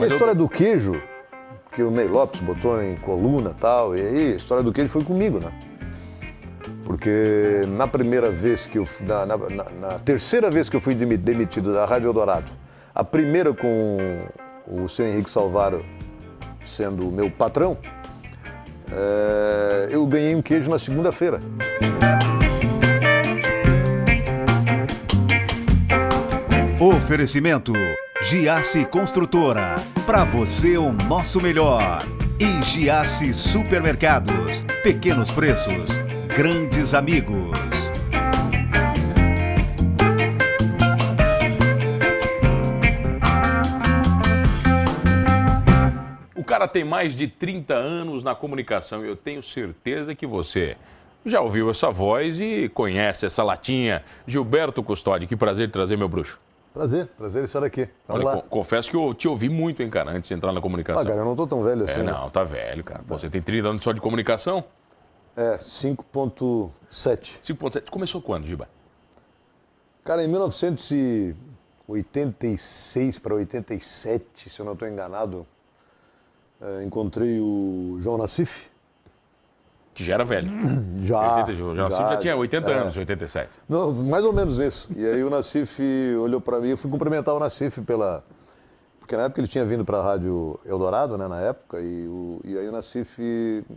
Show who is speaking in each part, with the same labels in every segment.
Speaker 1: E a história do queijo, que o Ney Lopes botou em coluna e tal, e aí a história do queijo foi comigo, né? Porque na primeira vez que eu, na terceira vez que eu fui demitido da Rádio Eldorado, a primeira com o seu Henrique Salvaro sendo o meu patrão, eu ganhei um queijo na segunda-feira.
Speaker 2: Oferecimento Giasse Construtora. Para você o nosso melhor. E Giasse Supermercados. Pequenos preços, grandes amigos.
Speaker 3: O cara tem mais de 30 anos na comunicação e eu tenho certeza que você já ouviu essa voz e conhece essa latinha. Gilberto Custódio, que prazer de trazer, meu bruxo.
Speaker 1: Prazer estar aqui. Vamos
Speaker 3: Olha,
Speaker 1: lá.
Speaker 3: confesso que eu te ouvi muito, hein, cara, antes de entrar na comunicação.
Speaker 1: Ah, cara, eu não tô tão velho assim.
Speaker 3: Não, tá velho, cara. Pô, você tem 30 anos só de comunicação?
Speaker 1: 5.7.
Speaker 3: 5.7. Começou quando, Giba?
Speaker 1: Cara, em 1986 para 87, se eu não estou enganado, encontrei o João Nassif.
Speaker 3: Que já era velho.
Speaker 1: Já.
Speaker 3: O João Nassif já tinha 80 anos, 87.
Speaker 1: Não, mais ou menos isso. E aí o Nassif olhou para mim, eu fui cumprimentar o Nassif porque na época ele tinha vindo para a Rádio Eldorado, né, na época, e aí o Nassif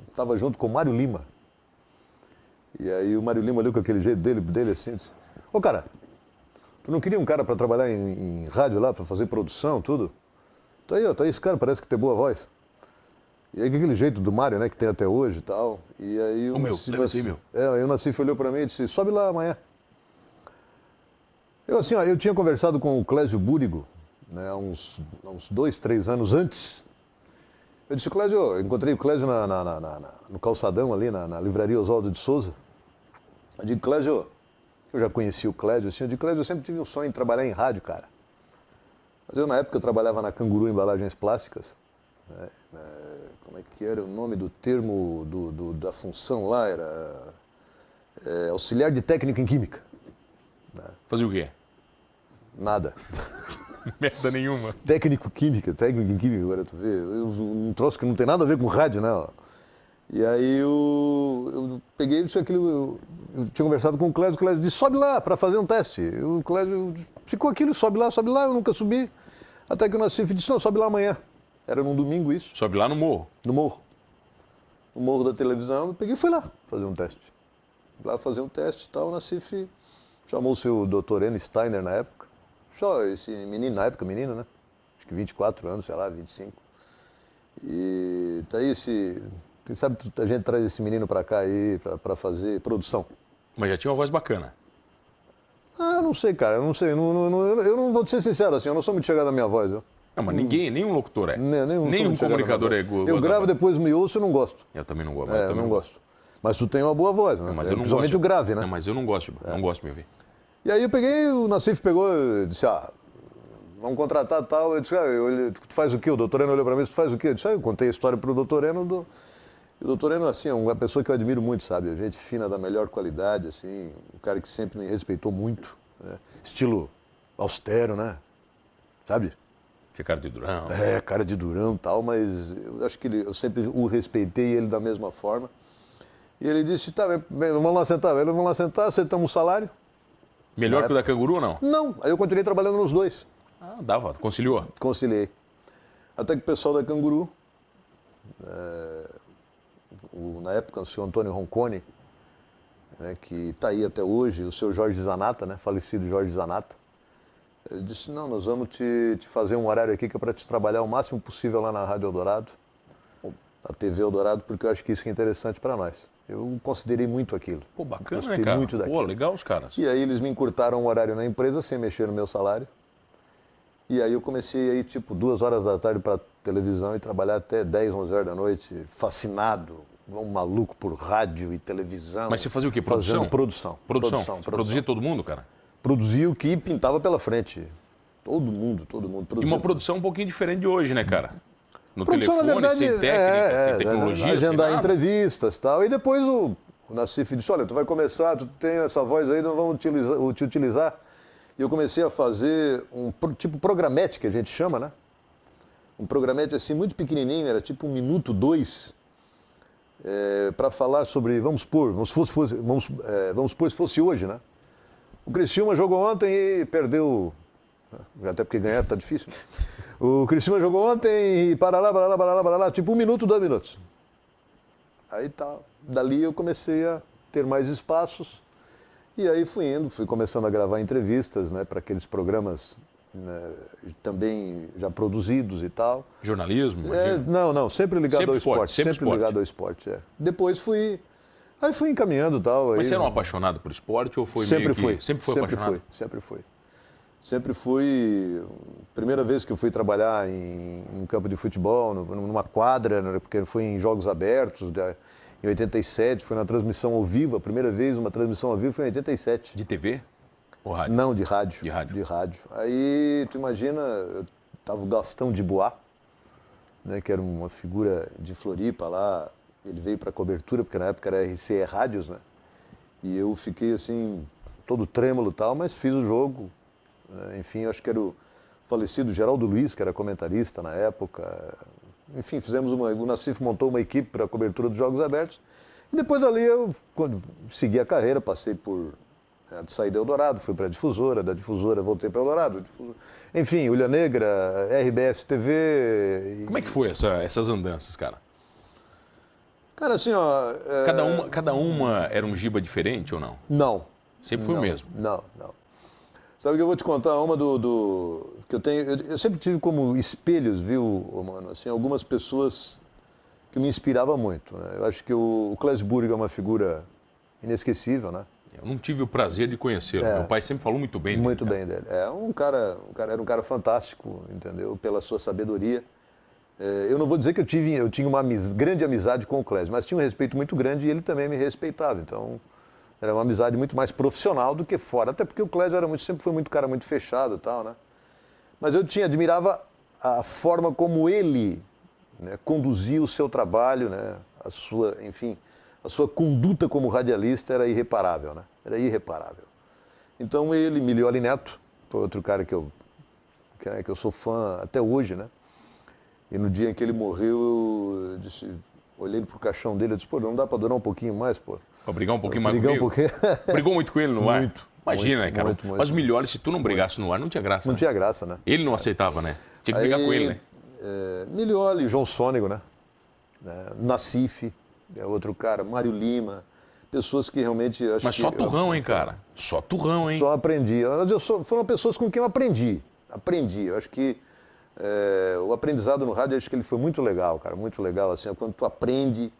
Speaker 1: estava junto com o Mário Lima. E aí o Mário Lima olhou com aquele jeito dele assim, disse, ô cara, tu não queria um cara para trabalhar em rádio lá, para fazer produção, tudo? Tá aí, ó, tá aí esse cara, parece que tem boa voz. E aí aquele jeito do Mário, né, que tem até hoje e tal. E aí o Nassif olhou para mim e disse, sobe lá amanhã. Eu tinha conversado com o Clésio Búrigo, né, uns 2, 3 anos antes. Eu disse, Clésio, eu encontrei o Clésio no calçadão ali, na livraria Oswaldo de Souza. Eu digo, Clésio, eu já conheci o Clésio, assim, eu digo, Clésio, eu sempre tive um sonho de trabalhar em rádio, cara. Mas na época eu trabalhava na Canguru Embalagens Plásticas, né, como é que era o nome do termo da função lá? Era auxiliar de técnico em química. Né?
Speaker 3: Fazia o quê?
Speaker 1: Nada.
Speaker 3: Merda nenhuma.
Speaker 1: Técnico em química, agora tu vê. Um troço que não tem nada a ver com rádio, né? Ó. E aí eu peguei isso aquilo, eu tinha conversado com o Clésio disse, sobe lá para fazer um teste. O Clésio ficou aquilo, sobe lá, eu nunca subi. Até que o Nassif disse, não, sobe lá amanhã. Era num domingo isso.
Speaker 3: Sobe lá no morro?
Speaker 1: No morro. No morro da televisão, eu peguei e fui lá fazer um teste. Lá fazer um teste e tal, o Nassif chamou o seu Dr. N. Steiner na época. Só esse menino, na época menino, né? Acho que 24 anos, sei lá, 25. E tá aí quem sabe a gente traz esse menino pra cá aí, pra fazer produção.
Speaker 3: Mas já tinha uma voz bacana.
Speaker 1: Ah, não sei, cara, eu não sei. Eu não vou te ser sincero assim, eu não sou muito chegado na minha voz.
Speaker 3: Não, mas nenhum locutor é.
Speaker 1: Nenhum
Speaker 3: comunicador é igual.
Speaker 1: Eu gravo, depois me ouço e não gosto.
Speaker 3: Eu também não gosto.
Speaker 1: Eu não gosto. Mas tu tem uma boa voz, né?
Speaker 3: Mas eu não
Speaker 1: principalmente
Speaker 3: gosto.
Speaker 1: O grave, né?
Speaker 3: Não, mas eu não gosto, não gosto de me ouvir.
Speaker 1: E aí eu peguei, o Nassif pegou e disse, vamos contratar tal. Eu disse, tu faz o quê? O doutor Eno olhou pra mim, tu faz o quê? Eu disse, eu contei a história pro doutor Eno. E o doutor Eno, assim, é uma pessoa que eu admiro muito, sabe? Gente fina da melhor qualidade, assim, um cara que sempre me respeitou muito. Né? Estilo austero, né? Sabe?
Speaker 3: Tinha cara de durão.
Speaker 1: Cara de durão e tal, mas eu acho que eu sempre o respeitei ele da mesma forma. E ele disse, tá, vamos lá sentar, acertamos o salário.
Speaker 3: Melhor que o da Canguru ou não?
Speaker 1: Não, aí eu continuei trabalhando nos dois.
Speaker 3: Ah, dava, conciliou?
Speaker 1: Conciliei. Até que o pessoal da Canguru, na época o senhor Antônio Roncone, né, que está aí até hoje, o seu Jorge Zanata, né, falecido Jorge Zanata, ele disse, não, nós vamos te fazer um horário aqui que é para te trabalhar o máximo possível lá na Rádio Eldorado, na TV Eldorado, porque eu acho que isso é interessante para nós. Eu considerei muito aquilo.
Speaker 3: Pô, bacana,
Speaker 1: gostei,
Speaker 3: né, cara?
Speaker 1: Muito daquilo.
Speaker 3: Pô, legal os caras.
Speaker 1: E aí eles me encurtaram o horário na empresa sem mexer no meu salário. E aí eu comecei a ir tipo 2 horas da tarde para televisão e trabalhar até 10, 11 horas da noite, fascinado, um maluco por rádio e televisão.
Speaker 3: Mas você fazia o quê? Produção?
Speaker 1: Fazendo produção.
Speaker 3: Produção. Produzia todo mundo, cara?
Speaker 1: Produzia o que pintava pela frente. Todo mundo produzia.
Speaker 3: E uma produção um pouquinho diferente de hoje, né, cara? No
Speaker 1: produção,
Speaker 3: telefone,
Speaker 1: na verdade,
Speaker 3: sem técnica, sem tecnologia,
Speaker 1: agendar
Speaker 3: sem
Speaker 1: entrevistas e tal. E depois o Nassif disse, olha, tu vai começar, tu tem essa voz aí, nós vamos te utilizar. E eu comecei a fazer um tipo programete, que a gente chama, né? um programete assim muito pequenininho, era tipo 1 minuto, 2, para falar sobre, vamos supor se fosse hoje, né? O Criciúma jogou ontem e perdeu, até porque ganhar tá difícil, né? O Criciúma jogou ontem e parará, tipo 1 minuto, 2 minutos. Aí tá, dali eu comecei a ter mais espaços e aí fui começando a gravar entrevistas, né, para aqueles programas, né, também já produzidos e tal.
Speaker 3: Jornalismo?
Speaker 1: Não, sempre ligado ao esporte. Sempre ligado ao esporte, Depois fui encaminhando e tal.
Speaker 3: Mas
Speaker 1: aí,
Speaker 3: você era um apaixonado por esporte ou foi
Speaker 1: sempre
Speaker 3: meio que...
Speaker 1: fui.
Speaker 3: Sempre foi apaixonado?
Speaker 1: Sempre fui. Primeira vez que eu fui trabalhar em um campo de futebol, numa quadra, né, porque foi em Jogos Abertos, em 87, foi na transmissão ao vivo. A primeira vez uma transmissão ao vivo foi em 87.
Speaker 3: De TV ou rádio?
Speaker 1: Não, de rádio.
Speaker 3: De rádio.
Speaker 1: Aí, tu imagina, tava o Gastão de Bois, né, que era uma figura de Floripa lá. Ele veio para cobertura, porque na época era RCE Rádios, né? E eu fiquei assim, todo trêmulo e tal, mas fiz o jogo. Enfim, eu acho que era o falecido Geraldo Luiz, que era comentarista na época. Enfim, o Nassif montou uma equipe para a cobertura dos Jogos Abertos. E depois ali eu segui a carreira, passei por... saí da Eldorado, fui para a Difusora, da Difusora voltei para a Eldorado. Enfim, Ulha Negra, RBS TV...
Speaker 3: Como é que foi essas andanças, cara?
Speaker 1: Cara, assim, ó...
Speaker 3: Cada uma era um giba diferente ou não?
Speaker 1: Não.
Speaker 3: Sempre foi o mesmo?
Speaker 1: Não. Sabe que eu vou te contar uma que eu tenho... Eu sempre tive como espelhos, viu, mano? Assim, algumas pessoas que me inspiravam muito, né? Eu acho que o Clésio Burgo é uma figura inesquecível, né?
Speaker 3: Eu não tive o prazer de conhecê-lo. Meu pai sempre falou muito bem dele.
Speaker 1: Muito bem dele. Era um cara fantástico, entendeu? Pela sua sabedoria. Eu não vou dizer que eu tinha uma grande amizade com o Clésio, mas tinha um respeito muito grande e ele também me respeitava. Então, era uma amizade muito mais profissional do que fora. Até porque o Clésio sempre foi muito cara muito fechado e tal, né? Mas eu admirava a forma como ele, né, conduzia o seu trabalho, né? A sua conduta como radialista era irreparável, né? Era irreparável. Então ele, Milioli Neto, foi outro cara que eu sou fã até hoje, né? E no dia em que ele morreu, olhei pro caixão dele e disse, pô, não dá para durar um pouquinho mais, pô?
Speaker 3: Pra brigar um pouquinho mais comigo? Brigou muito com ele no ar?
Speaker 1: Muito.
Speaker 3: Imagina, cara.
Speaker 1: Muito.
Speaker 3: Mas Milioli, se tu não brigasse no ar, não tinha graça.
Speaker 1: Não tinha graça, né?
Speaker 3: Ele não aceitava, né? Tinha que brigar com ele, né?
Speaker 1: Milioli, João Sônego, né? Nassif, é outro cara, Mário Lima, pessoas que realmente...
Speaker 3: Mas só turrão, hein, cara? Só turrão, hein?
Speaker 1: Só aprendi. Foram pessoas com quem eu aprendi. Eu acho que o aprendizado no rádio, acho que ele foi muito legal, cara, muito legal, assim, quando tu aprende.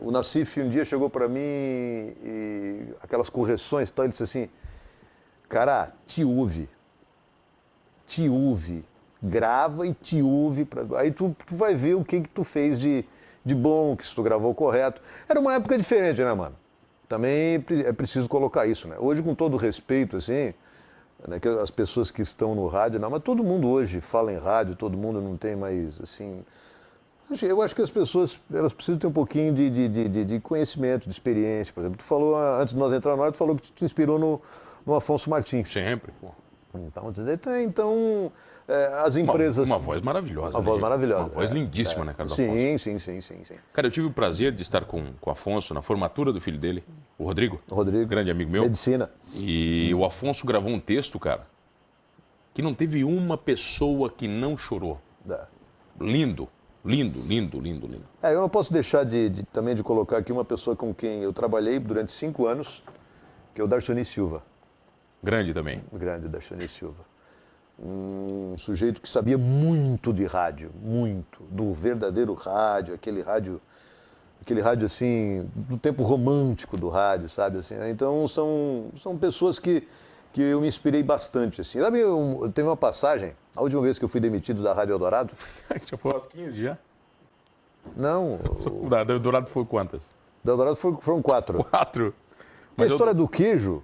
Speaker 1: O Nassif um dia chegou para mim e aquelas correções e tal, ele disse assim, cara, te ouve, grava e te ouve, aí tu vai ver o que tu fez de bom, que se tu gravou correto. Era uma época diferente, né, mano? Também é preciso colocar isso, né? Hoje, com todo respeito, assim, né, que as pessoas que estão no rádio, não, mas todo mundo hoje fala em rádio, todo mundo não tem mais, assim... Eu acho que as pessoas, elas precisam ter um pouquinho de conhecimento, de experiência. Por exemplo, tu falou, antes de nós entrar no ar, tu falou que tu te inspirou no Afonso Martins.
Speaker 3: Sempre, pô.
Speaker 1: Então, as empresas...
Speaker 3: Uma voz maravilhosa.
Speaker 1: Uma voz maravilhosa.
Speaker 3: Uma voz lindíssima, né, cara, do
Speaker 1: Afonso? Sim.
Speaker 3: Cara, eu tive o prazer de estar com o Afonso na formatura do filho dele, o Rodrigo. Grande amigo meu.
Speaker 1: Medicina.
Speaker 3: E o Afonso gravou um texto, cara, que não teve uma pessoa que não chorou. Lindo. Eu não posso deixar também de colocar aqui uma pessoa com quem eu trabalhei durante 5 anos, que é o Darcioni Silva. Grande também.
Speaker 1: Grande Darcioni Silva. Um sujeito que sabia muito de rádio, muito, do verdadeiro rádio, aquele rádio assim, do tempo romântico do rádio, sabe? Assim, então são pessoas que eu me inspirei bastante, assim. Sabe, teve uma passagem, a última vez que eu fui demitido da Rádio Eldorado...
Speaker 3: Já foi às 15 já?
Speaker 1: Não.
Speaker 3: Da Eldorado foi quantas?
Speaker 1: Da Eldorado foram 4.
Speaker 3: 4?
Speaker 1: A história do queijo,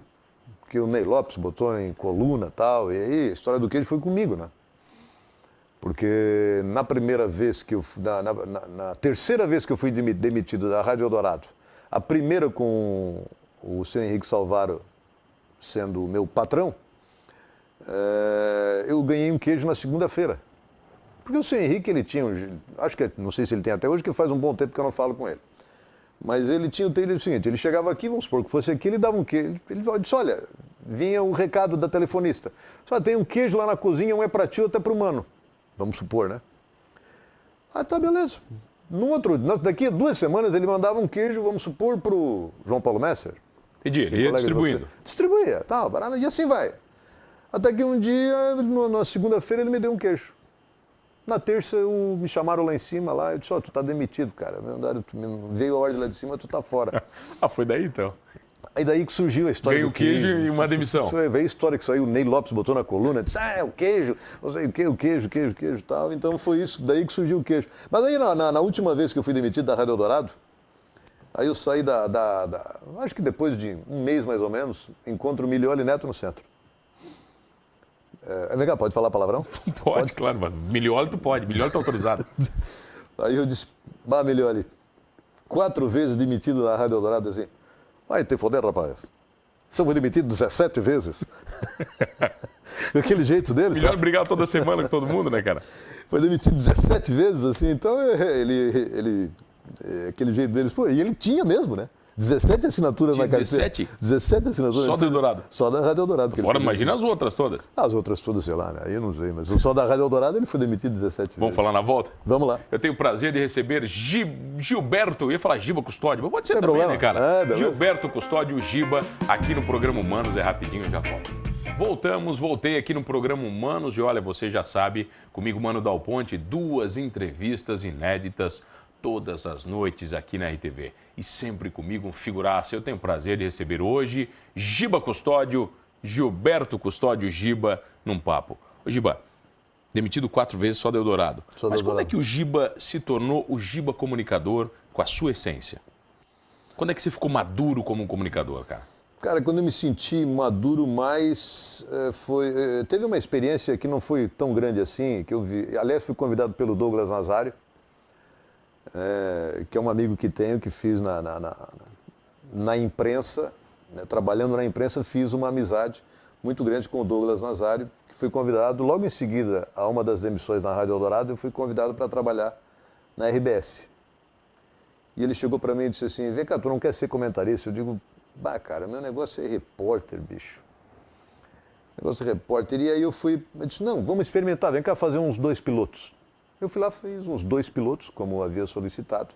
Speaker 1: que o Ney Lopes botou em coluna e tal, e aí a história do queijo foi comigo, né? Porque na primeira vez que na terceira vez que eu fui demitido da Rádio Eldorado, a primeira com o seu Henrique Salvaro sendo o meu patrão, eu ganhei um queijo na segunda-feira. Porque o seu Henrique, ele tinha, acho que, não sei se ele tem até hoje, que faz um bom tempo que eu não falo com ele. Mas ele tinha o seguinte, ele chegava aqui, vamos supor que fosse aqui, ele dava um queijo. Ele disse, olha, vinha o recado da telefonista. Só tem um queijo lá na cozinha, um é para ti, outro é para o mano. Vamos supor, né? Ah, tá, beleza. Daqui a 2 semanas ele mandava um queijo, vamos supor, para o João Paulo Messer.
Speaker 3: Entendi, ele ia distribuindo.
Speaker 1: Distribuía, tá, e assim vai. Até que um dia, na segunda-feira, ele me deu um queijo. Na terça, me chamaram lá em cima, eu disse, tu tá demitido, cara. Veio a ordem lá de cima, tu tá fora.
Speaker 3: Foi daí então?
Speaker 1: Aí daí que surgiu a história
Speaker 3: Veio
Speaker 1: do queijo.
Speaker 3: Veio o queijo e uma demissão.
Speaker 1: Veio a história que saiu, o Ney Lopes botou na coluna, disse, o queijo, não sei o quê, o queijo e tal. Então foi isso, daí que surgiu o queijo. Mas aí na última vez que eu fui demitido da Rádio Eldorado, aí eu saí acho que depois de um mês mais ou menos, encontro o Milioli Neto no centro. Vem cá, pode falar palavrão?
Speaker 3: Pode, claro, mas Milioli tu pode, Milioli tá autorizado.
Speaker 1: Aí eu disse, Milioli, 4 vezes demitido da Rádio Eldorado, assim, vai te foder, rapaz. Então foi demitido 17 vezes. Aquele jeito dele.
Speaker 3: Milioli brigava toda semana com todo mundo, né, cara?
Speaker 1: Foi demitido 17 vezes, assim, então aquele jeito deles, e ele tinha mesmo, né? 17 assinaturas na carteira.
Speaker 3: 17
Speaker 1: assinaturas.
Speaker 3: Só da Eldorado?
Speaker 1: Só da Rádio Eldorado.
Speaker 3: Fora, imagina as outras todas.
Speaker 1: As outras todas, sei lá, né? Aí eu não sei, mas só da Rádio Eldorado ele foi demitido 17 vezes.
Speaker 3: Vamos falar na volta?
Speaker 1: Vamos lá.
Speaker 3: Eu tenho o prazer de receber Gilberto, eu ia falar Giba Custódio, mas pode ser também,
Speaker 1: problema,
Speaker 3: né, cara?
Speaker 1: Gilberto
Speaker 3: Custódio Giba, aqui no programa Humanos, rapidinho, eu já volto. Voltei aqui no programa Humanos e olha, você já sabe, comigo, Mano Dal Ponte, 2 entrevistas inéditas todas as noites aqui na RTV. E sempre comigo um figuraça. Eu tenho o prazer de receber hoje Giba Custódio, Gilberto Custódio Giba, num papo. Ô Giba, demitido 4 vezes só da Eldorado. Mas quando é que o Giba se tornou o Giba comunicador com a sua essência? Quando é que você ficou maduro como um comunicador, cara?
Speaker 1: Cara, quando eu me senti maduro mais, teve uma experiência que não foi tão grande assim, que eu vi. Aliás, fui convidado pelo Douglas Nazário, que é um amigo que tenho, que fiz na imprensa, né, trabalhando na imprensa, fiz uma amizade muito grande com o Douglas Nazário, que fui convidado logo em seguida a uma das demissões na Rádio Eldorado, eu fui convidado para trabalhar na RBS. E ele chegou para mim e disse assim, vem cá, tu não quer ser comentarista? Eu digo, cara, meu negócio é repórter, bicho. Negócio é repórter. E aí eu disse, não, vamos experimentar, vem cá fazer uns 2 pilotos. Eu fui lá, fiz uns 2 pilotos, como eu havia solicitado.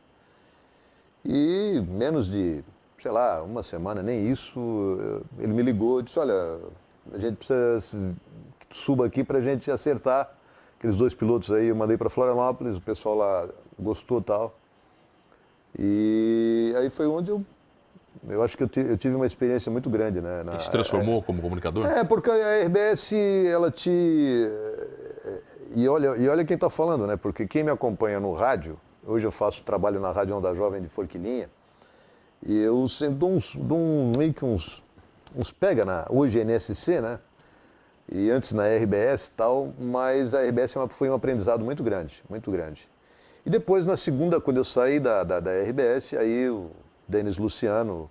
Speaker 1: E menos de, sei lá, uma semana, nem isso, ele me ligou e disse, olha, a gente precisa que tu suba aqui para a gente acertar aqueles 2 pilotos aí. Eu mandei para Florianópolis, o pessoal lá gostou e tal. E aí foi onde eu acho que eu tive uma experiência muito grande, né?
Speaker 3: E se transformou como comunicador?
Speaker 1: Porque a RBS, ela te... E olha quem está falando, né? Porque quem me acompanha no rádio, hoje eu faço trabalho na Rádio Onda Jovem de Forquilinha, e eu sempre dou meio que uns pega hoje é NSC, né? E antes na RBS e tal, mas a RBS foi um aprendizado muito grande, muito grande. E depois, na segunda, quando eu saí da RBS, aí o Denis Luciano,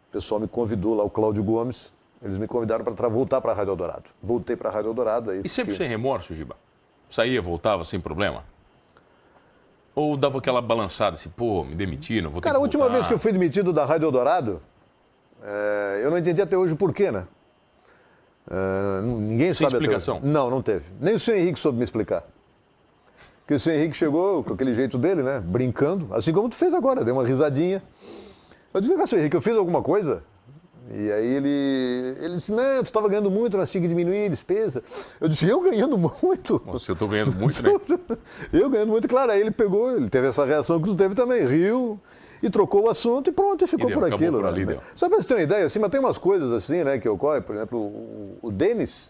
Speaker 1: o pessoal me convidou lá, o Cláudio Gomes, eles me convidaram para voltar para a Rádio Eldorado. Voltei para a Rádio Eldorado. Aí
Speaker 3: sempre sem remorso, Giba? Saía, voltava sem problema? Ou dava aquela balançada assim, me demitiram, vou ter que voltar?
Speaker 1: Cara, a última vez que eu fui demitido da Rádio Eldorado, eu não entendi até hoje o porquê, né? Ninguém sabe
Speaker 3: explicação?
Speaker 1: Até hoje. Não teve. Nem o senhor Henrique soube me explicar. Porque o senhor Henrique chegou com aquele jeito dele, né? Brincando, assim como tu fez agora, deu uma risadinha. Eu disse, senhor Henrique, eu fiz alguma coisa? E aí ele disse, não, tu estava ganhando muito, nós tínhamos que diminuir a despesa. Eu disse, eu ganhando muito?
Speaker 3: Nossa, eu estou ganhando muito, né?
Speaker 1: Eu ganhando muito, claro. Aí ele teve essa reação que tu teve também, riu e trocou o assunto e pronto, e ficou por aquilo.
Speaker 3: Por ali,
Speaker 1: né? Só para você ter uma ideia, assim, mas tem umas coisas assim, né, que ocorrem. Por exemplo, o Denis,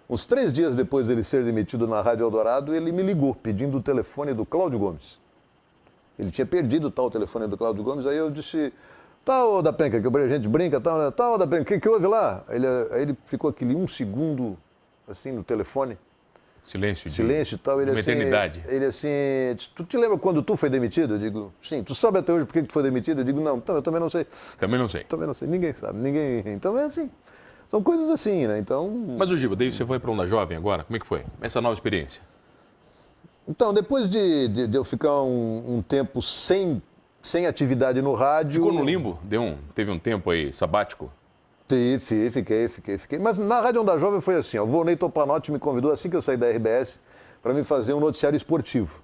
Speaker 1: uns 3 dias depois dele ser demitido na Rádio Eldorado, ele me ligou pedindo o telefone do Cláudio Gomes. Ele tinha perdido o telefone do Cláudio Gomes, aí eu disse, ô da Penca, que a gente brinca, ô da Penca, o que houve lá? Aí ele ficou aquele 1 segundo, assim, no telefone.
Speaker 3: Silêncio
Speaker 1: e tal. Ele
Speaker 3: uma
Speaker 1: assim,
Speaker 3: eternidade.
Speaker 1: Ele assim, tu te lembra quando tu foi demitido? Eu digo, sim. Tu sabe até hoje por que tu foi demitido? Eu digo, não, então, eu também não sei.
Speaker 3: Também não sei.
Speaker 1: Também não sei, ninguém sabe, Então é assim, são coisas assim, né? Então...
Speaker 3: Mas o Giba, daí você foi para Onda Jovem agora? Como é que foi? Essa nova experiência?
Speaker 1: Então, depois de eu ficar um tempo sem atividade no rádio...
Speaker 3: Ficou no limbo? Teve um tempo aí sabático?
Speaker 1: Fiquei. Mas na Rádio Onda Jovem foi assim, ó, o Volney Topanotti me convidou assim que eu saí da RBS para me fazer um noticiário esportivo.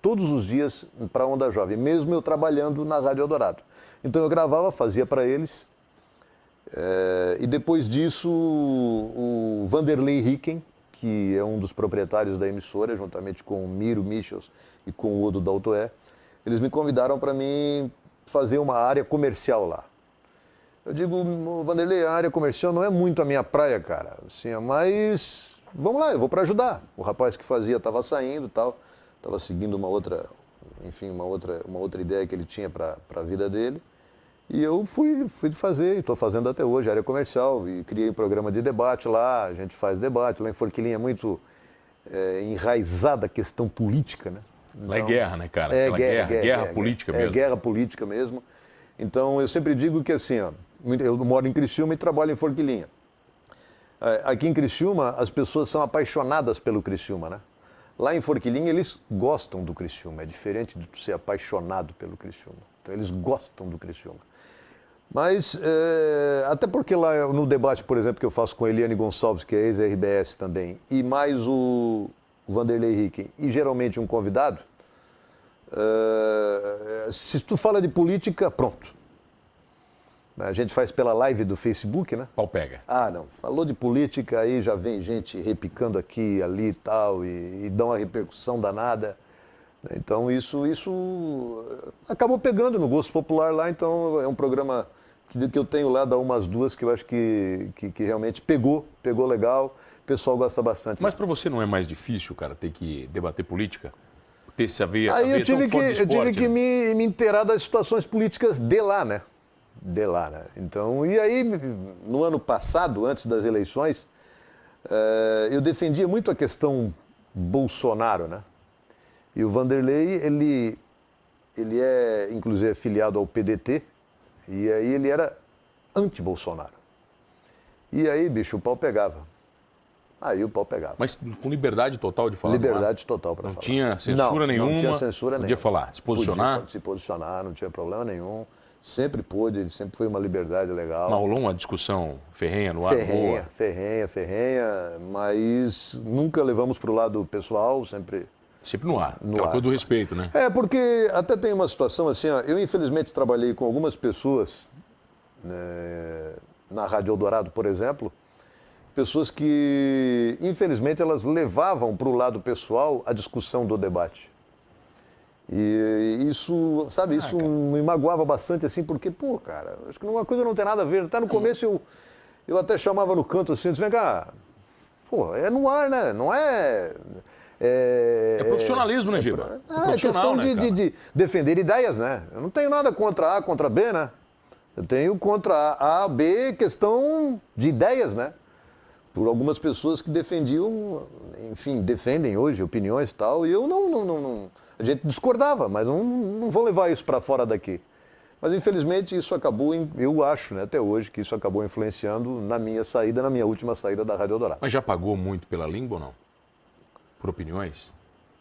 Speaker 1: Todos os dias para a Onda Jovem, mesmo eu trabalhando na Rádio Eldorado. Então eu gravava, fazia para eles. E depois disso, o Vanderlei Ricken, que é um dos proprietários da emissora, juntamente com o Miro Michels e com o Odo Daltoé, eles me convidaram para mim fazer uma área comercial lá. Eu digo, Vanderlei, a área comercial não é muito a minha praia, cara. Assim, mas vamos lá, eu vou para ajudar. O rapaz que fazia estava saindo e tal, estava seguindo uma outra ideia que ele tinha para a vida dele. E eu fui fazer, estou fazendo até hoje, área comercial, e criei um programa de debate lá, a gente faz debate. Lá em Forquilinha é muito enraizada a questão política, né? Então,
Speaker 3: lá é guerra, né, cara? Guerra política mesmo.
Speaker 1: É guerra política mesmo. Então, eu sempre digo que assim, ó, eu moro em Criciúma e trabalho em Forquilinha. Aqui em Criciúma, as pessoas são apaixonadas pelo Criciúma, né? Lá em Forquilinha, eles gostam do Criciúma. É diferente de tu ser apaixonado pelo Criciúma. Então, eles gostam do Criciúma. Mas, até porque lá no debate, por exemplo, que eu faço com a Eliane Gonçalves, que é ex-RBS também, e mais o Vanderlei Ricken, e geralmente um convidado, se tu fala de política, pronto. A gente faz pela live do Facebook, né?
Speaker 3: Pau pega.
Speaker 1: Ah, não. Falou de política, aí já vem gente repicando aqui, ali e tal, e dá uma repercussão danada. Então, isso acabou pegando no gosto popular lá. Então, é um programa que eu tenho lá, dá umas duas, que eu acho que realmente pegou legal. O pessoal gosta bastante.
Speaker 3: Mas para você não é mais difícil, cara, ter que debater política? Ter se haver...
Speaker 1: Aí eu tive que me inteirar das situações políticas de lá, né? Então, e aí, no ano passado, antes das eleições, eu defendia muito a questão Bolsonaro, né? E o Vanderlei, ele é, inclusive, afiliado ao PDT, e aí ele era anti-Bolsonaro. E aí, bicho, o pau pegava.
Speaker 3: Mas com liberdade total de falar?
Speaker 1: Liberdade total para falar.
Speaker 3: Não tinha censura nenhuma?
Speaker 1: Não tinha censura nenhuma.
Speaker 3: Podia falar, se posicionar?
Speaker 1: Podia se posicionar, não tinha problema nenhum. Sempre pôde, sempre foi uma liberdade legal.
Speaker 3: Mas rolou uma discussão ferrenha no ar?
Speaker 1: Ferrenha, mas nunca levamos para o lado pessoal, sempre...
Speaker 3: Sempre no ar, aquela coisa do respeito, né?
Speaker 1: Porque até tem uma situação assim, ó, eu infelizmente trabalhei com algumas pessoas, né, na Rádio Eldorado, por exemplo, pessoas que, infelizmente, elas levavam para o lado pessoal a discussão do debate. E isso, sabe, isso me magoava bastante, assim, porque, pô, cara, acho que uma coisa não tem nada a ver. Até no começo eu até chamava no canto assim, vem cá, pô, é no ar, né? Não é...
Speaker 3: É profissionalismo, né, Giba?
Speaker 1: É questão de defender ideias, né? Eu não tenho nada contra A, contra B, né? Eu tenho contra A, B, questão de ideias, né? Por algumas pessoas que defendiam, enfim, defendem hoje opiniões e tal, e eu não a gente discordava, mas não vou levar isso para fora daqui. Mas, infelizmente, isso acabou, eu acho, né, até hoje, que isso acabou influenciando na minha última saída da Rádio Eldorado.
Speaker 3: Mas já pagou muito pela língua ou não? Por opiniões?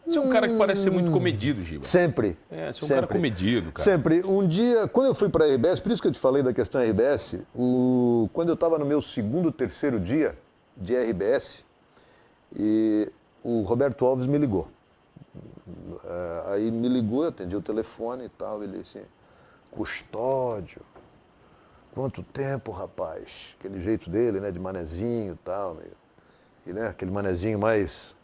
Speaker 3: Você é um cara que parece ser muito comedido, Giba.
Speaker 1: Sempre.
Speaker 3: Você é um cara comedido, cara.
Speaker 1: Sempre. Um dia, quando eu fui para a RBS, por isso que eu te falei da questão RBS, quando eu estava no meu terceiro dia de RBS, e o Roberto Alves me ligou. Aí me ligou, eu atendi o telefone e tal, ele disse assim, Custódio, quanto tempo, rapaz? Aquele jeito dele, né, de manezinho e tal, e, né, aquele manezinho mais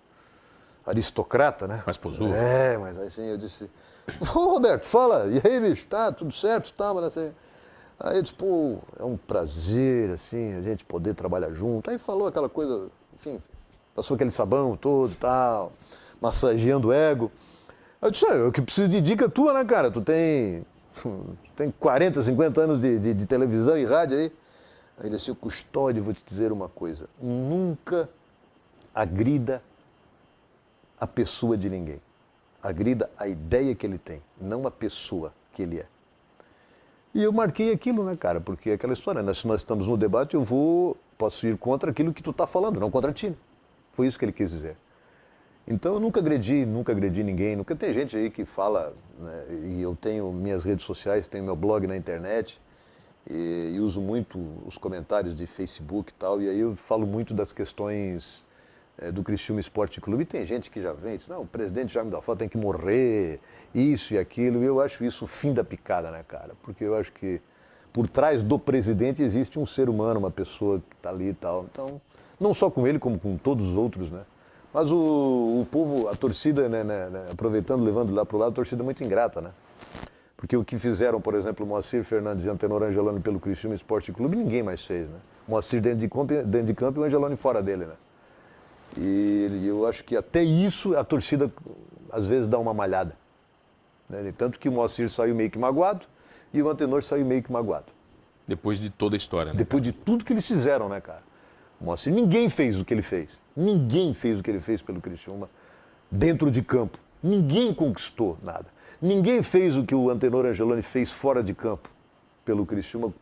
Speaker 1: aristocrata, né?
Speaker 3: Mais posudo.
Speaker 1: Mas assim, eu disse, ô Roberto, fala, e aí, bicho, tá tudo certo, tá, mas assim... Aí eu disse, pô, é um prazer, assim, a gente poder trabalhar junto. Aí falou aquela coisa, enfim, passou aquele sabão todo e tal, massageando o ego. Aí eu disse, eu que preciso de dica tua, né, cara? Tu tem 40, 50 anos de televisão e rádio aí. Aí ele disse, Custódio, vou te dizer uma coisa, nunca agrida a pessoa de ninguém. Agrida a ideia que ele tem, não a pessoa que ele é. E eu marquei aquilo, né, cara? Porque é aquela história, né? Se nós estamos no debate, posso ir contra aquilo que tu está falando, não contra ti. Foi isso que ele quis dizer. Então eu nunca agredi ninguém, nunca tem gente aí que fala, né, e eu tenho minhas redes sociais, tenho meu blog na internet, e uso muito os comentários de Facebook e tal, e aí eu falo muito das questões do Criciúma Esporte Clube, e tem gente que já vem e diz, não, o presidente Jaime da Foto tem que morrer, isso e aquilo, e eu acho isso o fim da picada, né, cara? Porque eu acho que por trás do presidente existe um ser humano, uma pessoa que está ali e tal, então, não só com ele, como com todos os outros, né? Mas o povo, a torcida, né, aproveitando, levando lá para o lado, a torcida é muito ingrata, né? Porque o que fizeram, por exemplo, o Moacir Fernandes e Antenor Angeloni pelo Criciúma Esporte Clube, ninguém mais fez, né? O Moacir dentro de campo e o Angeloni fora dele, né? E eu acho que até isso a torcida, às vezes, dá uma malhada. Né? Tanto que o Moacir saiu meio que magoado e o Antenor saiu meio que magoado.
Speaker 3: Depois de toda a história, né?
Speaker 1: Depois de tudo que eles fizeram, né, cara? Moacir, ninguém fez o que ele fez. Ninguém fez o que ele fez pelo Criciúma dentro de campo. Ninguém conquistou nada. Ninguém fez o que o Antenor Angeloni fez fora de campo pelo Criciúma,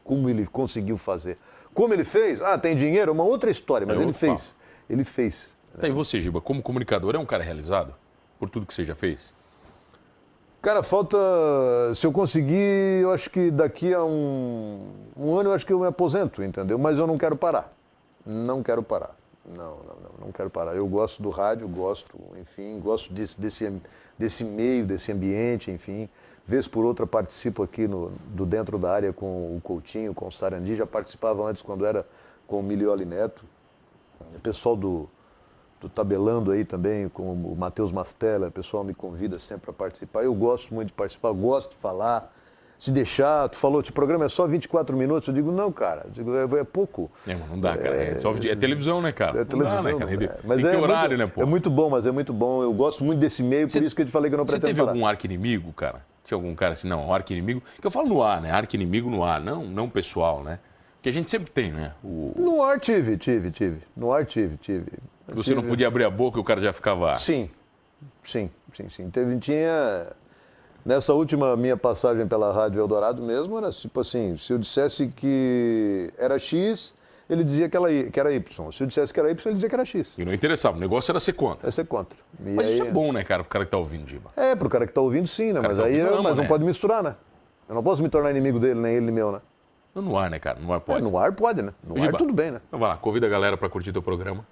Speaker 1: como ele conseguiu fazer. Como ele fez? Ah, tem dinheiro? É uma outra história, mas ele fez. Ele fez.
Speaker 3: Tá, e você, Giba, como comunicador, é um cara realizado por tudo que você já fez?
Speaker 1: Cara, falta... Se eu conseguir, eu acho que daqui a um ano eu acho que eu me aposento, entendeu? Mas eu não quero parar. Não quero parar. Não quero parar. Eu gosto do rádio, enfim, gosto desse meio, desse ambiente, enfim. Vez por outra participo aqui do Dentro da Área com o Coutinho, com o Sarandi. Já participava antes quando era com o Milioli Neto. O pessoal do Tabelando aí também, com o Matheus Mastella, o pessoal me convida sempre para participar. Eu gosto muito de participar, gosto de falar. Se deixar, tu falou, o programa é só 24 minutos. Eu digo, não, cara, é pouco.
Speaker 3: Mas não dá, cara. É televisão, né, cara?
Speaker 1: É televisão,
Speaker 3: não dá, né, cara?
Speaker 1: Mas
Speaker 3: tem que ter horário, né, pô?
Speaker 1: É muito bom, mas é muito bom. Eu gosto muito desse meio, por isso que eu te falei que eu não pretendo parar.
Speaker 3: Você teve algum arqui-inimigo, cara? Tinha algum cara assim, não, arqui-inimigo... Que eu falo no ar, né? Arqui-inimigo no ar, não pessoal, né? Que a gente sempre tem, né?
Speaker 1: No ar tive. No ar tive.
Speaker 3: Você não podia abrir a boca e o cara já ficava...
Speaker 1: Sim. Tinha... Nessa última minha passagem pela Rádio Eldorado mesmo, era tipo assim, se eu dissesse que era X, ele dizia que era Y. Se eu dissesse que era Y, ele dizia que era X.
Speaker 3: E não interessava, o negócio era ser contra.
Speaker 1: É ser contra.
Speaker 3: Mas isso é bom, né, cara, pro cara que tá ouvindo, Giba?
Speaker 1: É, pro cara que tá ouvindo sim, né? Mas aí não pode misturar, né? Eu não posso me tornar inimigo dele, nem ele, nem meu, né?
Speaker 3: No ar, né, cara? No ar pode.
Speaker 1: No ar pode, né? No
Speaker 3: Giba,
Speaker 1: ar tudo bem, né?
Speaker 3: Então vai lá, convida a galera pra curtir teu programa.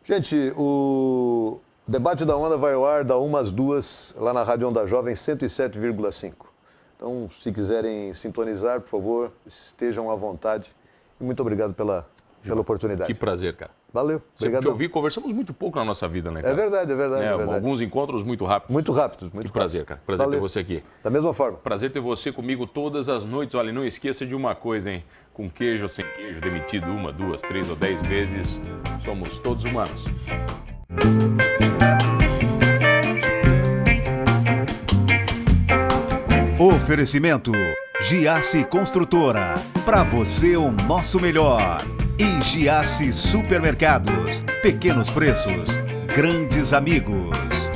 Speaker 1: Gente, o Debate da Onda vai ao ar da 1 às 2, lá na Rádio Onda Jovem 107,5. Então, se quiserem sintonizar, por favor, estejam à vontade. E muito obrigado pela oportunidade.
Speaker 3: Que prazer, cara.
Speaker 1: Valeu.
Speaker 3: Obrigado. Te ouvir, conversamos muito pouco na nossa vida, né, cara?
Speaker 1: É verdade.
Speaker 3: Alguns encontros muito rápidos.
Speaker 1: Muito rápidos.
Speaker 3: Que prazer, cara. Prazer ter você aqui.
Speaker 1: Da mesma forma.
Speaker 3: Prazer ter você comigo todas as noites. Olha, não esqueça de uma coisa, hein? Com queijo ou sem queijo, demitido 1, 2, 3 ou 10 vezes, somos todos humanos.
Speaker 2: Oferecimento Giasse Construtora. Para você o nosso melhor. E Giasse Supermercados. Pequenos preços, grandes amigos.